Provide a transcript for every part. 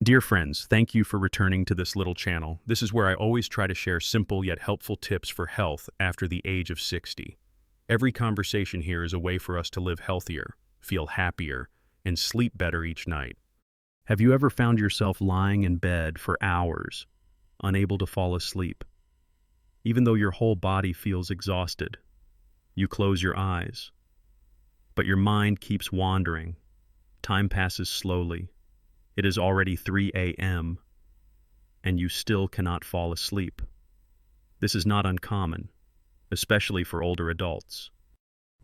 Dear friends, thank you for returning to this little channel. This is where I always try to share simple yet helpful tips for health after the age of 60. Every conversation here is a way for us to live healthier, feel happier, and sleep better each night. Have you ever found yourself lying in bed for hours, unable to fall asleep? Even though your whole body feels exhausted, you close your eyes, but your mind keeps wandering. Time passes slowly. It is already 3 a.m., and you still cannot fall asleep. This is not uncommon, especially for older adults.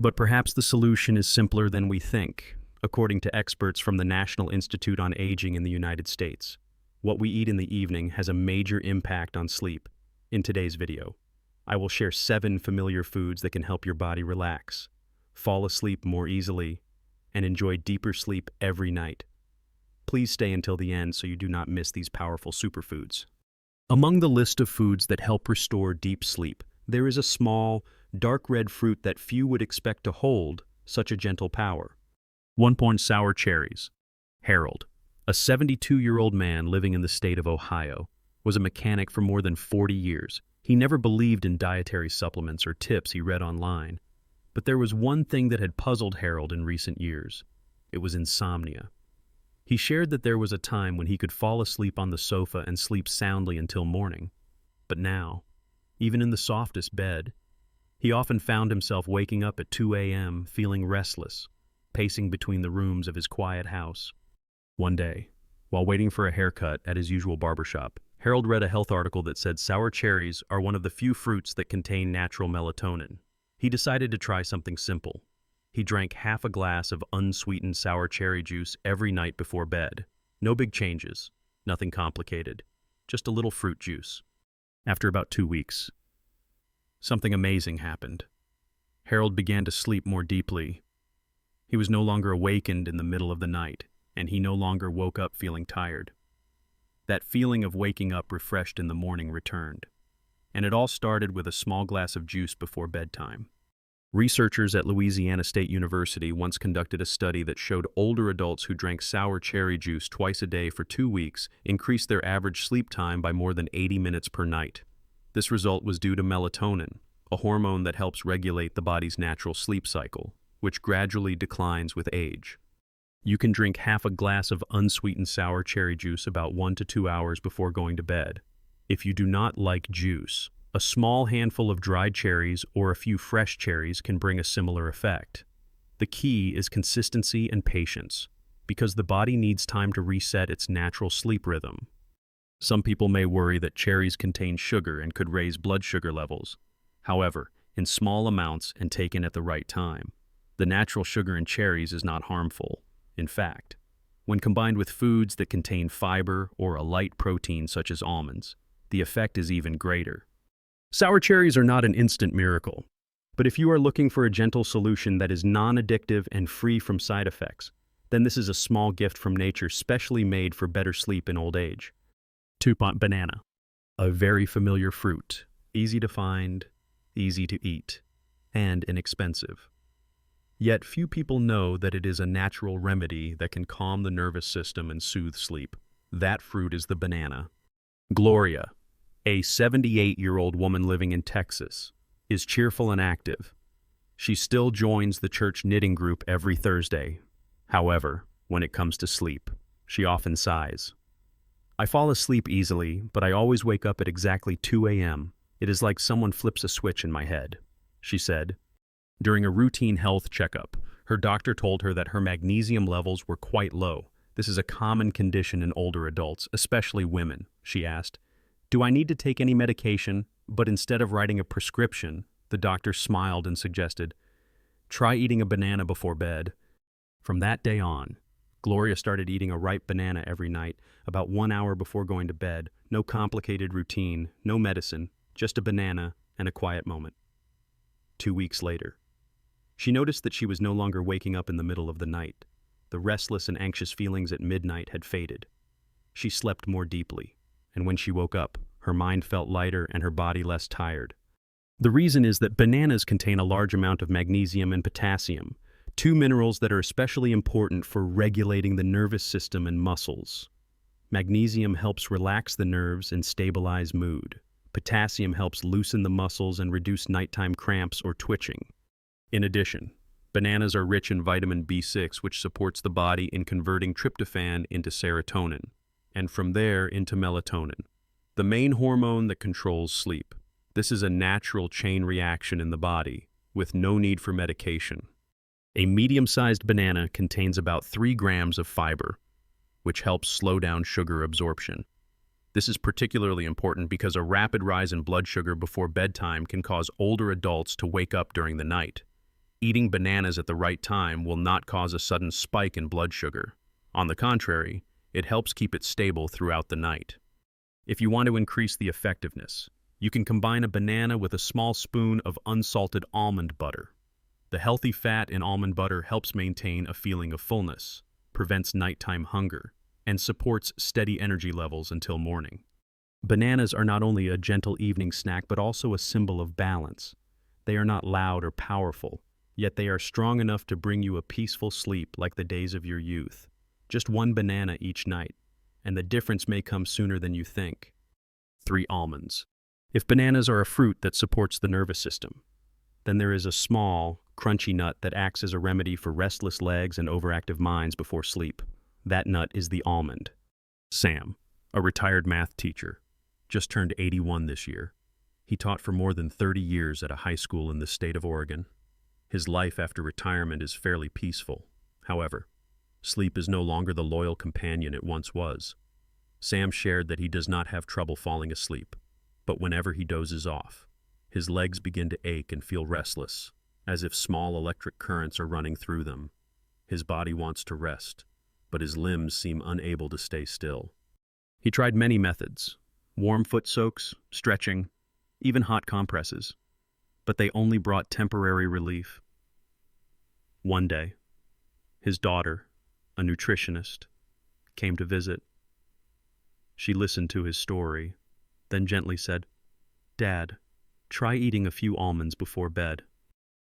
But perhaps the solution is simpler than we think, according to experts from the National Institute on Aging in the United States. What we eat in the evening has a major impact on sleep. In today's video, I will share 7 familiar foods that can help your body relax, fall asleep more easily, and enjoy deeper sleep every night. Please stay until the end so you do not miss these powerful superfoods. Among the list of foods that help restore deep sleep, there is a small, dark red fruit that few would expect to hold such a gentle power. 1. Sour cherries. Harold, a 72-year-old man living in the state of Ohio, was a mechanic for more than 40 years. He never believed in dietary supplements or tips he read online. But there was one thing that had puzzled Harold in recent years. It was insomnia. He shared that there was a time when he could fall asleep on the sofa and sleep soundly until morning. But now, even in the softest bed, he often found himself waking up at 2 a.m. feeling restless, pacing between the rooms of his quiet house. One day, while waiting for a haircut at his usual barbershop, Harold read a health article that said sour cherries are one of the few fruits that contain natural melatonin. He decided to try something simple. He drank half a glass of unsweetened sour cherry juice every night before bed. No big changes, nothing complicated, just a little fruit juice. After about 2 weeks, something amazing happened. Harold began to sleep more deeply. He was no longer awakened in the middle of the night, and he no longer woke up feeling tired. That feeling of waking up refreshed in the morning returned, and it all started with a small glass of juice before bedtime. Researchers at Louisiana State University once conducted a study that showed older adults who drank sour cherry juice twice a day for 2 weeks increased their average sleep time by more than 80 minutes per night. This result was due to melatonin, a hormone that helps regulate the body's natural sleep cycle, which gradually declines with age. You can drink half a glass of unsweetened sour cherry juice about 1 to 2 hours before going to bed. If you do not like juice, a small handful of dried cherries or a few fresh cherries can bring a similar effect. The key is consistency and patience, because the body needs time to reset its natural sleep rhythm. Some people may worry that cherries contain sugar and could raise blood sugar levels. However, in small amounts and taken at the right time, the natural sugar in cherries is not harmful. In fact, when combined with foods that contain fiber or a light protein such as almonds, the effect is even greater. Sour cherries are not an instant miracle, but if you are looking for a gentle solution that is non-addictive and free from side effects, then this is a small gift from nature specially made for better sleep in old age. 2. Banana. A very familiar fruit, easy to find, easy to eat, and inexpensive. Yet few people know that it is a natural remedy that can calm the nervous system and soothe sleep. That fruit is the banana. Gloria, a 78-year-old woman living in Texas, is cheerful and active. She still joins the church knitting group every Thursday. However, when it comes to sleep, she often sighs. I fall asleep easily, but I always wake up at exactly 2 a.m. It is like someone flips a switch in my head, she said. During a routine health checkup, her doctor told her that her magnesium levels were quite low. This is a common condition in older adults, especially women, she asked. Do I need to take any medication? But instead of writing a prescription, the doctor smiled and suggested, try eating a banana before bed. From that day on, Gloria started eating a ripe banana every night, about 1 hour before going to bed. No complicated routine, no medicine, just a banana and a quiet moment. 2 weeks later, she noticed that she was no longer waking up in the middle of the night. The restless and anxious feelings at midnight had faded. She slept more deeply, and when she woke up, her mind felt lighter and her body less tired. The reason is that bananas contain a large amount of magnesium and potassium, 2 minerals that are especially important for regulating the nervous system and muscles. Magnesium helps relax the nerves and stabilize mood. Potassium helps loosen the muscles and reduce nighttime cramps or twitching. In addition, bananas are rich in vitamin B6, which supports the body in converting tryptophan into serotonin, and from there into melatonin, the main hormone that controls sleep. This is a natural chain reaction in the body, with no need for medication. A medium-sized banana contains about 3 grams of fiber, which helps slow down sugar absorption. This is particularly important because a rapid rise in blood sugar before bedtime can cause older adults to wake up during the night. Eating bananas at the right time will not cause a sudden spike in blood sugar. On the contrary, it helps keep it stable throughout the night. If you want to increase the effectiveness, you can combine a banana with a small spoon of unsalted almond butter. The healthy fat in almond butter helps maintain a feeling of fullness, prevents nighttime hunger, and supports steady energy levels until morning. Bananas are not only a gentle evening snack but also a symbol of balance. They are not loud or powerful, yet they are strong enough to bring you a peaceful sleep like the days of your youth. Just one banana each night, and the difference may come sooner than you think. 3 almonds. If bananas are a fruit that supports the nervous system, then there is a small, crunchy nut that acts as a remedy for restless legs and overactive minds before sleep. That nut is the almond. Sam, a retired math teacher, just turned 81 this year. He taught for more than 30 years at a high school in the state of Oregon. His life after retirement is fairly peaceful. However, sleep is no longer the loyal companion it once was. Sam shared that he does not have trouble falling asleep, but whenever he dozes off, his legs begin to ache and feel restless, as if small electric currents are running through them. His body wants to rest, but his limbs seem unable to stay still. He tried many methods: warm foot soaks, stretching, even hot compresses, but they only brought temporary relief. One day, his daughter, a nutritionist, came to visit. She listened to his story, then gently said, "Dad, try eating a few almonds before bed."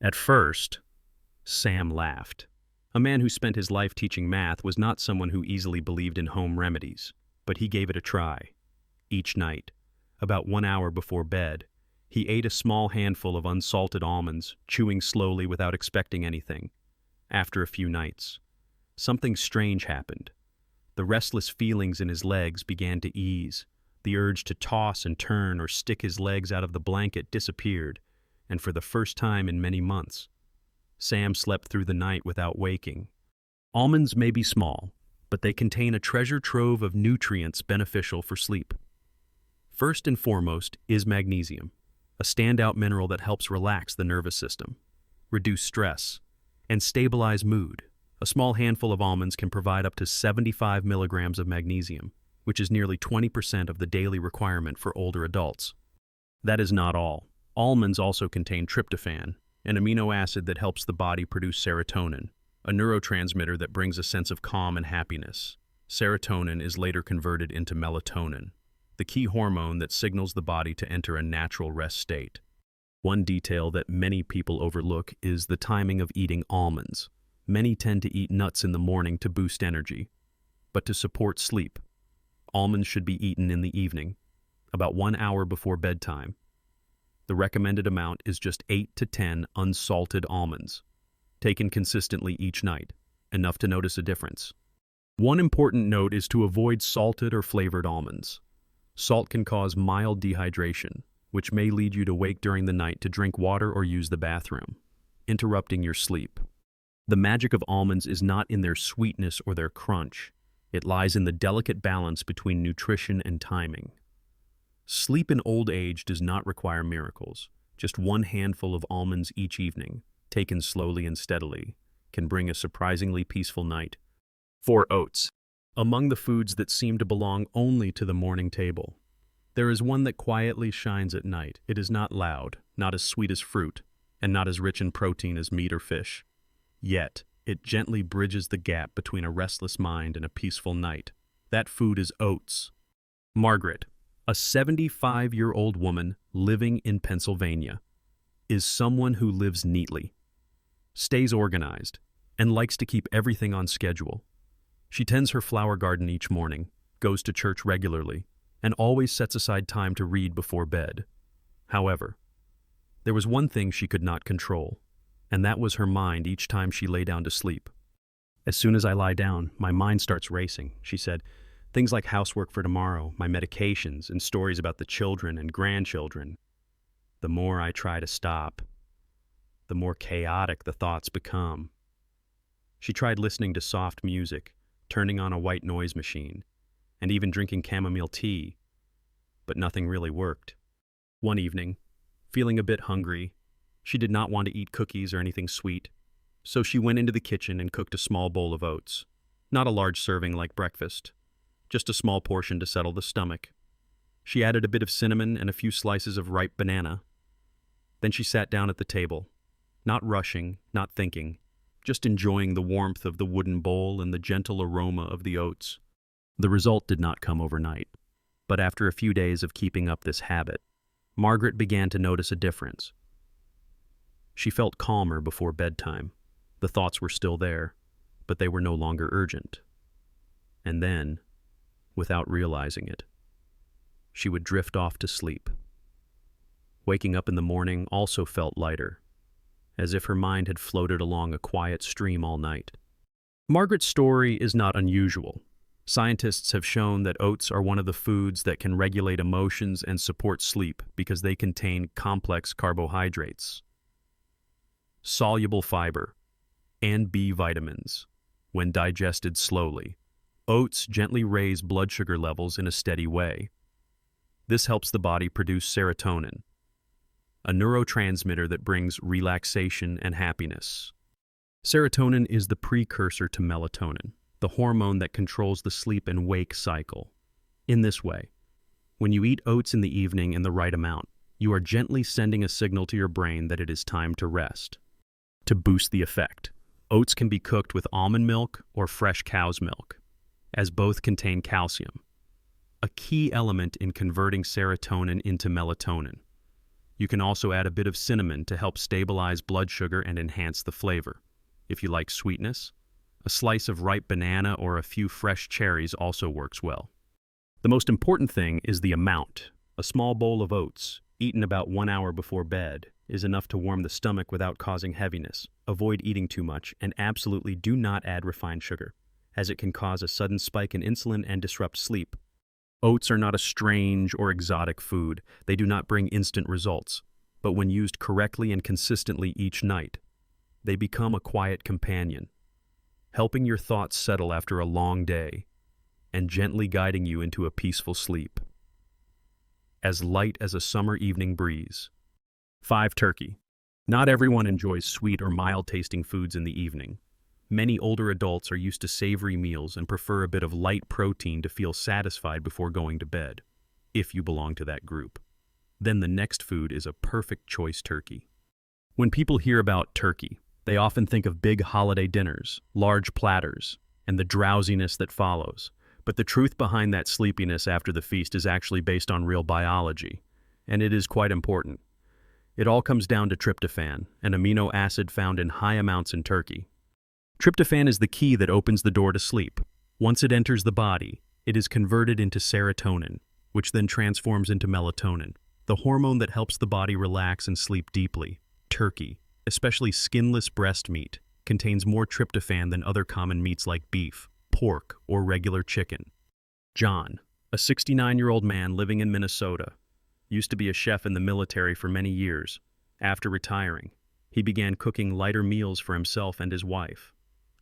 At first, Sam laughed. A man who spent his life teaching math was not someone who easily believed in home remedies, but he gave it a try. Each night, about 1 hour before bed, he ate a small handful of unsalted almonds, chewing slowly without expecting anything. After a few nights, something strange happened. The restless feelings in his legs began to ease. The urge to toss and turn or stick his legs out of the blanket disappeared, and for the first time in many months, Sam slept through the night without waking. Almonds may be small, but they contain a treasure trove of nutrients beneficial for sleep. First and foremost is magnesium, a standout mineral that helps relax the nervous system, reduce stress, and stabilize mood. A small handful of almonds can provide up to 75 milligrams of magnesium, which is nearly 20% of the daily requirement for older adults. That is not all. Almonds also contain tryptophan, an amino acid that helps the body produce serotonin, a neurotransmitter that brings a sense of calm and happiness. Serotonin is later converted into melatonin, the key hormone that signals the body to enter a natural rest state. One detail that many people overlook is the timing of eating almonds. Many tend to eat nuts in the morning to boost energy, but to support sleep, almonds should be eaten in the evening, about 1 hour before bedtime. The recommended amount is just 8 to 10 unsalted almonds, taken consistently each night, enough to notice a difference. One important note is to avoid salted or flavored almonds. Salt can cause mild dehydration, which may lead you to wake during the night to drink water or use the bathroom, interrupting your sleep. The magic of almonds is not in their sweetness or their crunch. It lies in the delicate balance between nutrition and timing. Sleep in old age does not require miracles. Just one handful of almonds each evening, taken slowly and steadily, can bring a surprisingly peaceful night. 4 oats. Among the foods that seem to belong only to the morning table, there is one that quietly shines at night. It is not loud, not as sweet as fruit, and not as rich in protein as meat or fish. Yet, it gently bridges the gap between a restless mind and a peaceful night. That food is oats. Margaret, a 75-year-old woman living in Pennsylvania, is someone who lives neatly, stays organized, and likes to keep everything on schedule. She tends her flower garden each morning, goes to church regularly, and always sets aside time to read before bed. However, there was one thing she could not control, and that was her mind each time she lay down to sleep. "As soon as I lie down, my mind starts racing," she said. "Things like housework for tomorrow, my medications, and stories about the children and grandchildren. The more I try to stop, the more chaotic the thoughts become." She tried listening to soft music, turning on a white noise machine, and even drinking chamomile tea, but nothing really worked. One evening, feeling a bit hungry, she did not want to eat cookies or anything sweet, so she went into the kitchen and cooked a small bowl of oats. Not a large serving like breakfast, just a small portion to settle the stomach. She added a bit of cinnamon and a few slices of ripe banana. Then she sat down at the table, not rushing, not thinking, just enjoying the warmth of the wooden bowl and the gentle aroma of the oats. The result did not come overnight, but after a few days of keeping up this habit, Margaret began to notice a difference. She felt calmer before bedtime. The thoughts were still there, but they were no longer urgent. And then, without realizing it, she would drift off to sleep. Waking up in the morning also felt lighter, as if her mind had floated along a quiet stream all night. Margaret's story is not unusual. Scientists have shown that oats are one of the foods that can regulate emotions and support sleep because they contain complex carbohydrates, soluble fiber, and B vitamins. When digested slowly, oats gently raise blood sugar levels in a steady way. This helps the body produce serotonin, a neurotransmitter that brings relaxation and happiness. Serotonin is the precursor to melatonin, the hormone that controls the sleep and wake cycle. In this way, when you eat oats in the evening in the right amount, you are gently sending a signal to your brain that it is time to rest. To boost the effect, oats can be cooked with almond milk or fresh cow's milk, as both contain calcium, a key element in converting serotonin into melatonin. You can also add a bit of cinnamon to help stabilize blood sugar and enhance the flavor. If you like sweetness, a slice of ripe banana or a few fresh cherries also works well. The most important thing is the amount. A small bowl of oats, eaten about 1 hour before bed, is enough to warm the stomach without causing heaviness. Avoid eating too much, and absolutely do not add refined sugar, as it can cause a sudden spike in insulin and disrupt sleep. Oats are not a strange or exotic food. They do not bring instant results, but when used correctly and consistently each night, they become a quiet companion, helping your thoughts settle after a long day and gently guiding you into a peaceful sleep. As light as a summer evening breeze. 5. Turkey. Not everyone enjoys sweet or mild-tasting foods in the evening. Many older adults are used to savory meals and prefer a bit of light protein to feel satisfied before going to bed, if you belong to that group. Then the next food is a perfect choice: turkey. When people hear about turkey, they often think of big holiday dinners, large platters, and the drowsiness that follows. But the truth behind that sleepiness after the feast is actually based on real biology, and it is quite important. It all comes down to tryptophan, an amino acid found in high amounts in turkey. Tryptophan is the key that opens the door to sleep. Once it enters the body, it is converted into serotonin, which then transforms into melatonin, the hormone that helps the body relax and sleep deeply. Turkey, especially skinless breast meat, contains more tryptophan than other common meats like beef, pork, or regular chicken. John, a 69-year-old man living in Minnesota, used to be a chef in the military for many years. After retiring, he began cooking lighter meals for himself and his wife.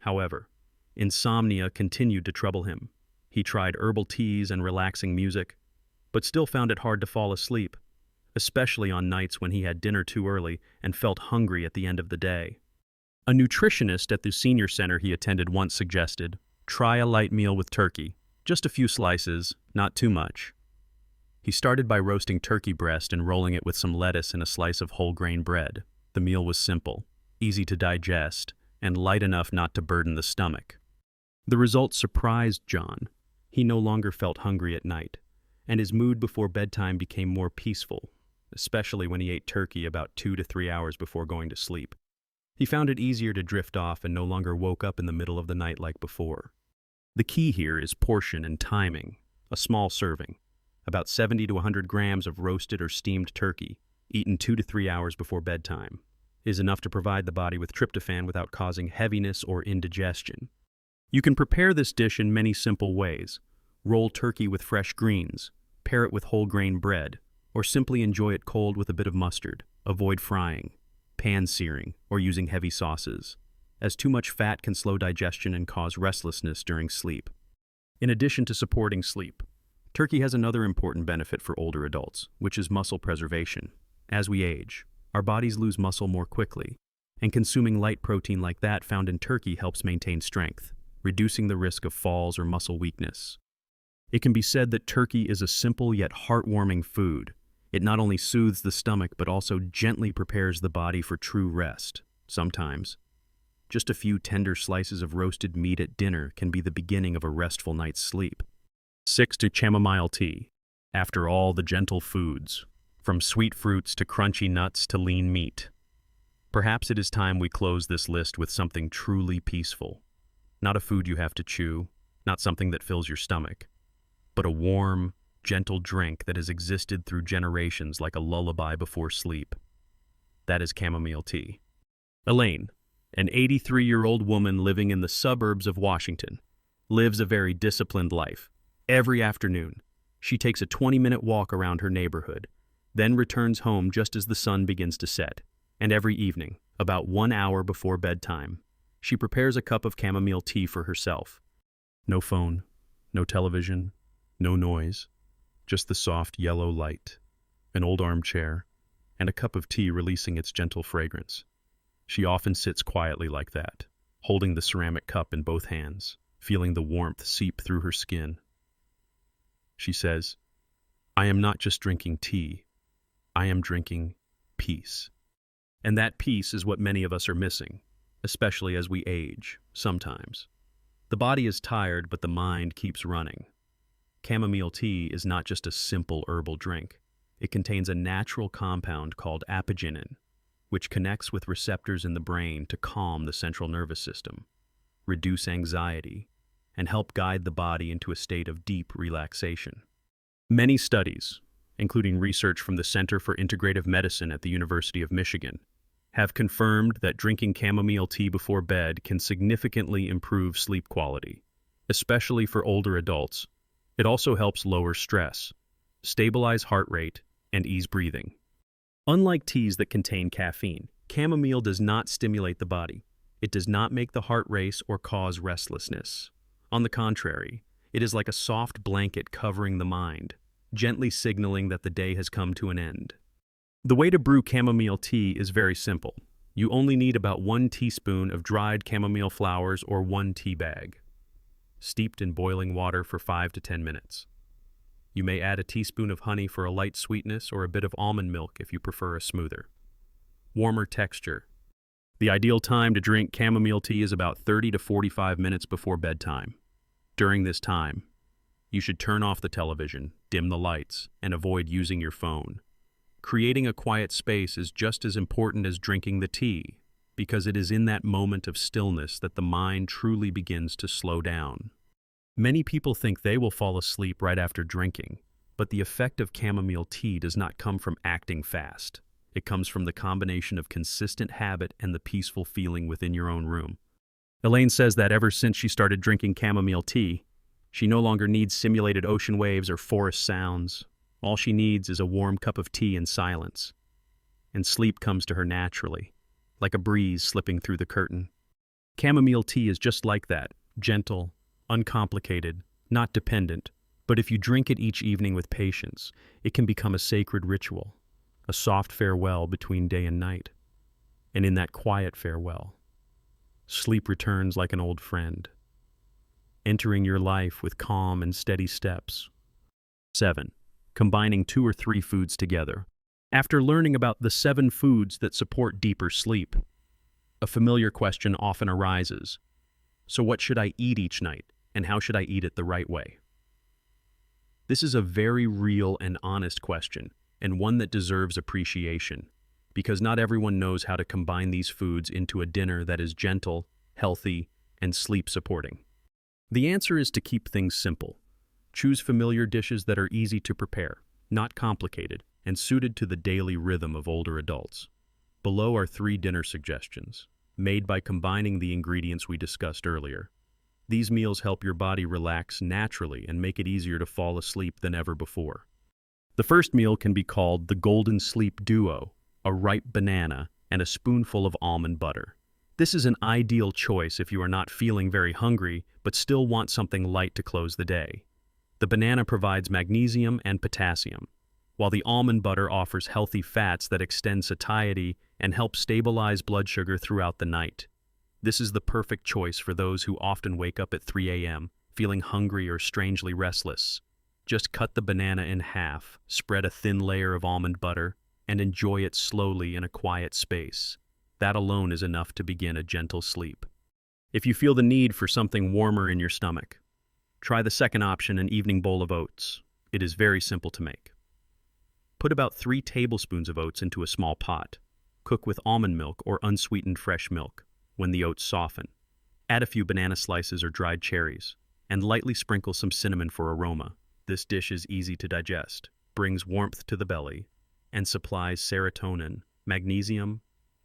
However, insomnia continued to trouble him. He tried herbal teas and relaxing music, but still found it hard to fall asleep, especially on nights when he had dinner too early and felt hungry at the end of the day. A nutritionist at the senior center he attended once suggested, "Try a light meal with turkey, just a few slices, not too much." He started by roasting turkey breast and rolling it with some lettuce and a slice of whole grain bread. The meal was simple, easy to digest, and light enough not to burden the stomach. The result surprised John. He no longer felt hungry at night, and his mood before bedtime became more peaceful, especially when he ate turkey about 2 to 3 hours before going to sleep. He found it easier to drift off and no longer woke up in the middle of the night like before. The key here is portion and timing. a small serving, about 70 to 100 grams of roasted or steamed turkey, eaten 2 to 3 hours before bedtime, is enough to provide the body with tryptophan without causing heaviness or indigestion. You can prepare this dish in many simple ways. Roll turkey with fresh greens, pair it with whole grain bread, or simply enjoy it cold with a bit of mustard. Avoid frying, pan-searing, or using heavy sauces, as too much fat can slow digestion and cause restlessness during sleep. In addition to supporting sleep, turkey has another important benefit for older adults, which is muscle preservation. As we age, our bodies lose muscle more quickly, and consuming light protein like that found in turkey helps maintain strength, reducing the risk of falls or muscle weakness. It can be said that turkey is a simple yet heartwarming food. It not only soothes the stomach but also gently prepares the body for true rest. Sometimes, just a few tender slices of roasted meat at dinner can be the beginning of a restful night's sleep. 6. To chamomile tea. After all the gentle foods, from sweet fruits to crunchy nuts to lean meat, perhaps it is time we close this list with something truly peaceful. Not a food you have to chew, not something that fills your stomach, but a warm, gentle drink that has existed through generations like a lullaby before sleep. That is chamomile tea. Elaine, an 83-year-old woman living in the suburbs of Washington, lives a very disciplined life. Every afternoon, she takes a 20-minute walk around her neighborhood, then returns home just as the sun begins to set. And every evening, about 1 hour before bedtime, she prepares a cup of chamomile tea for herself. No phone, no television, no noise, just the soft yellow light, an old armchair, and a cup of tea releasing its gentle fragrance. She often sits quietly like that, holding the ceramic cup in both hands, feeling the warmth seep through her skin. She says, "I am not just drinking tea, I am drinking peace." And that peace is what many of us are missing, especially as we age, sometimes. The body is tired, but the mind keeps running. Chamomile tea is not just a simple herbal drink. It contains a natural compound called apigenin, which connects with receptors in the brain to calm the central nervous system, reduce anxiety, and help guide the body into a state of deep relaxation. Many studies, including research from the Center for Integrative Medicine at the University of Michigan, have confirmed that drinking chamomile tea before bed can significantly improve sleep quality, especially for older adults. It also helps lower stress, stabilize heart rate, and ease breathing. Unlike teas that contain caffeine, chamomile does not stimulate the body. It does not make the heart race or cause restlessness. On the contrary, it is like a soft blanket covering the mind, gently signaling that the day has come to an end. The way to brew chamomile tea is very simple. You only need about 1 teaspoon of dried chamomile flowers or 1 tea bag, steeped in boiling water for 5 to 10 minutes. You may add a teaspoon of honey for a light sweetness or a bit of almond milk if you prefer a smoother, warmer texture. The ideal time to drink chamomile tea is about 30 to 45 minutes before bedtime. During this time, you should turn off the television, dim the lights, and avoid using your phone. Creating a quiet space is just as important as drinking the tea, because it is in that moment of stillness that the mind truly begins to slow down. Many people think they will fall asleep right after drinking, but the effect of chamomile tea does not come from acting fast. It comes from the combination of consistent habit and the peaceful feeling within your own room. Elaine says that ever since she started drinking chamomile tea, she no longer needs simulated ocean waves or forest sounds. All she needs is a warm cup of tea and silence. And sleep comes to her naturally, like a breeze slipping through the curtain. Chamomile tea is just like that, gentle, uncomplicated, not dependent. But if you drink it each evening with patience, it can become a sacred ritual, a soft farewell between day and night. And in that quiet farewell, sleep returns like an old friend, entering your life with calm and steady steps. 7. Combining 2 or 3 foods together. After learning about the 7 foods that support deeper sleep, a familiar question often arises. So what should I eat each night, and how should I eat it the right way? This is a very real and honest question, and one that deserves appreciation, because not everyone knows how to combine these foods into a dinner that is gentle, healthy, and sleep-supporting. The answer is to keep things simple. Choose familiar dishes that are easy to prepare, not complicated, and suited to the daily rhythm of older adults. Below are 3 dinner suggestions, made by combining the ingredients we discussed earlier. These meals help your body relax naturally and make it easier to fall asleep than ever before. The first meal can be called the Golden Sleep Duo, a ripe banana and a spoonful of almond butter. This is an ideal choice if you are not feeling very hungry but still want something light to close the day. The banana provides magnesium and potassium, while the almond butter offers healthy fats that extend satiety and help stabilize blood sugar throughout the night. This is the perfect choice for those who often wake up at 3 a.m., feeling hungry or strangely restless. Just cut the banana in half, spread a thin layer of almond butter, and enjoy it slowly in a quiet space. That alone is enough to begin a gentle sleep. If you feel the need for something warmer in your stomach, try the second option, an evening bowl of oats. It is very simple to make. Put about 3 tablespoons of oats into a small pot. Cook with almond milk or unsweetened fresh milk. When the oats soften, add a few banana slices or dried cherries, and lightly sprinkle some cinnamon for aroma. This dish is easy to digest, brings warmth to the belly, and supplies serotonin, magnesium,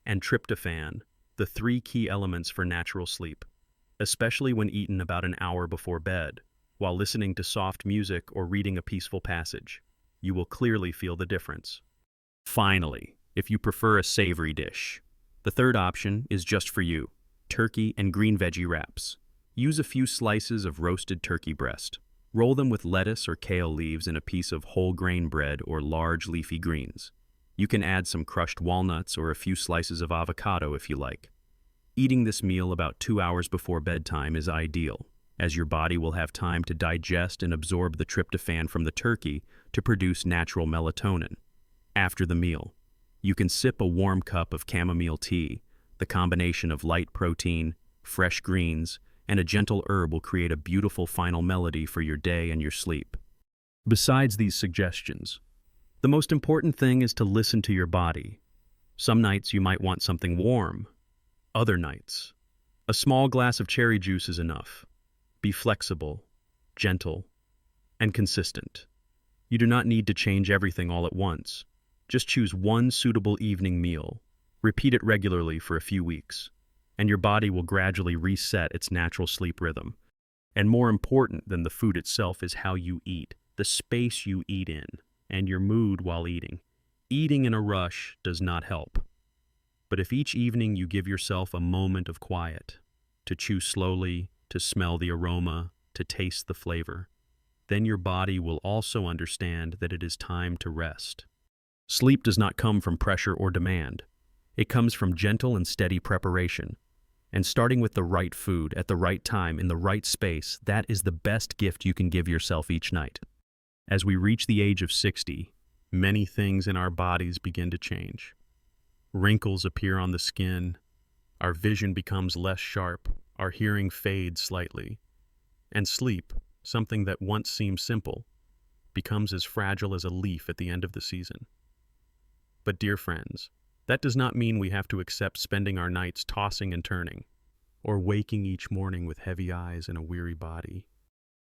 and tryptophan, the 3 key elements for natural sleep, especially when eaten about an hour before bed, while listening to soft music or reading a peaceful passage. You will clearly feel the difference. Finally, if you prefer a savory dish, the third option is just for you: turkey and green veggie wraps. Use a few slices of roasted turkey breast. Roll them with lettuce or kale leaves in a piece of whole grain bread or large leafy greens. You can add some crushed walnuts or a few slices of avocado if you like. Eating this meal about 2 hours before bedtime is ideal, as your body will have time to digest and absorb the tryptophan from the turkey to produce natural melatonin. After the meal, you can sip a warm cup of chamomile tea. The combination of light protein, fresh greens, and a gentle herb will create a beautiful final melody for your day and your sleep. Besides these suggestions, the most important thing is to listen to your body. Some nights you might want something warm. Other nights, a small glass of cherry juice is enough. Be flexible, gentle, and consistent. You do not need to change everything all at once. Just choose one suitable evening meal. Repeat it regularly for a few weeks, and your body will gradually reset its natural sleep rhythm. And more important than the food itself is how you eat, the space you eat in, and your mood while eating. Eating in a rush does not help. But if each evening you give yourself a moment of quiet, to chew slowly, to smell the aroma, to taste the flavor, then your body will also understand that it is time to rest. Sleep does not come from pressure or demand. It comes from gentle and steady preparation. And starting with the right food at the right time in the right space, that is the best gift you can give yourself each night. As we reach the age of 60, many things in our bodies begin to change. Wrinkles appear on the skin, our vision becomes less sharp, our hearing fades slightly, and sleep, something that once seemed simple, becomes as fragile as a leaf at the end of the season. But dear friends, that does not mean we have to accept spending our nights tossing and turning, or waking each morning with heavy eyes and a weary body.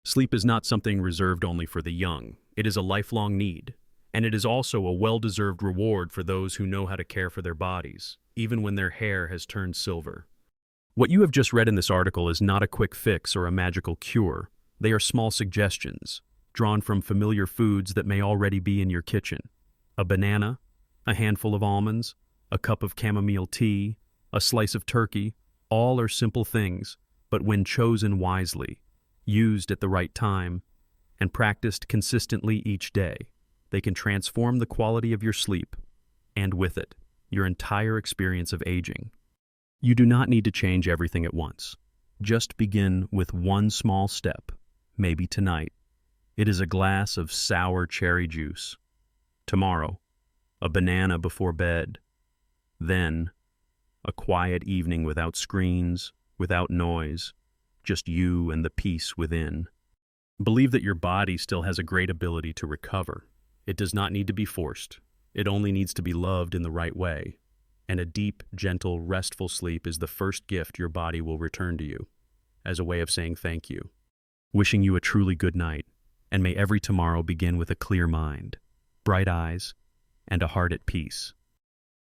Sleep is not something reserved only for the young. It is a lifelong need, and it is also a well-deserved reward for those who know how to care for their bodies, even when their hair has turned silver. What you have just read in this article is not a quick fix or a magical cure. They are small suggestions, drawn from familiar foods that may already be in your kitchen. A banana, a handful of almonds, a cup of chamomile tea, a slice of turkey, all are simple things, but when chosen wisely, used at the right time, and practiced consistently each day, they can transform the quality of your sleep, and with it, your entire experience of aging. You do not need to change everything at once. Just begin with one small step. Maybe tonight, it is a glass of sour cherry juice. Tomorrow, a banana before bed. Then, a quiet evening without screens, without noise, just you and the peace within. Believe that your body still has a great ability to recover. It does not need to be forced. It only needs to be loved in the right way. And a deep, gentle, restful sleep is the first gift your body will return to you, as a way of saying thank you. Wishing you a truly good night, and may every tomorrow begin with a clear mind, bright eyes, and a heart at peace.